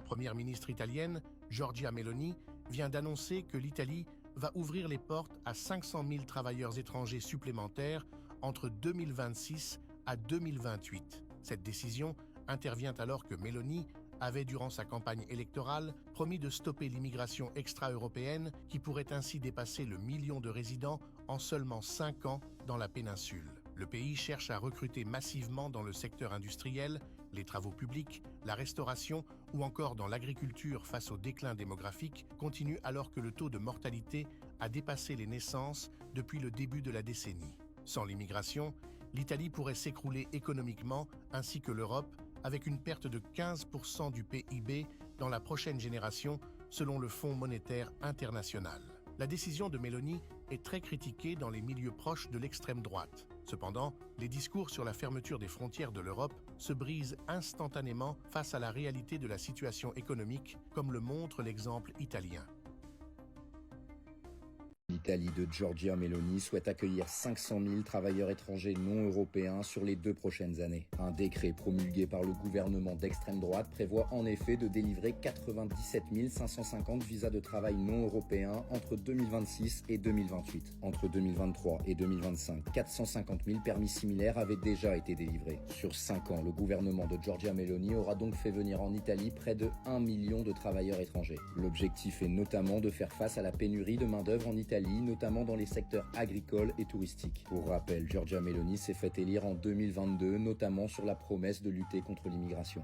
première ministre italienne, Giorgia Meloni, vient d'annoncer que l'Italie va ouvrir les portes à 500 000 travailleurs étrangers supplémentaires entre 2026 à 2028. Cette décision intervient alors que Meloni avait, durant sa campagne électorale, promis de stopper l'immigration extra-européenne qui pourrait ainsi dépasser le million de résidents en seulement 5 ans dans la péninsule. Le pays cherche à recruter massivement dans le secteur industriel, les travaux publics, la restauration ou encore dans l'agriculture face au déclin démographique continue alors que le taux de mortalité a dépassé les naissances depuis le début de la décennie. Sans l'immigration, l'Italie pourrait s'écrouler économiquement ainsi que l'Europe avec une perte de 15% du PIB dans la prochaine génération selon le Fonds monétaire international. La décision de Meloni est très critiquée dans les milieux proches de l'extrême droite. Cependant, les discours sur la fermeture des frontières de l'Europe se brisent instantanément face à la réalité de la situation économique, comme le montre l'exemple italien. L'Italie de Giorgia Meloni souhaite accueillir 500 000 travailleurs étrangers non européens sur les 2 prochaines années. Un décret promulgué par le gouvernement d'extrême droite prévoit en effet de délivrer 97 550 visas de travail non européens entre 2026 et 2028. Entre 2023 et 2025, 450 000 permis similaires avaient déjà été délivrés. Sur 5 ans, le gouvernement de Giorgia Meloni aura donc fait venir en Italie près de 1 million de travailleurs étrangers. L'objectif est notamment de faire face à la pénurie de main-d'œuvre en Italie, notamment dans les secteurs agricoles et touristiques. Pour rappel, Giorgia Meloni s'est fait élire en 2022, notamment sur la promesse de lutter contre l'immigration.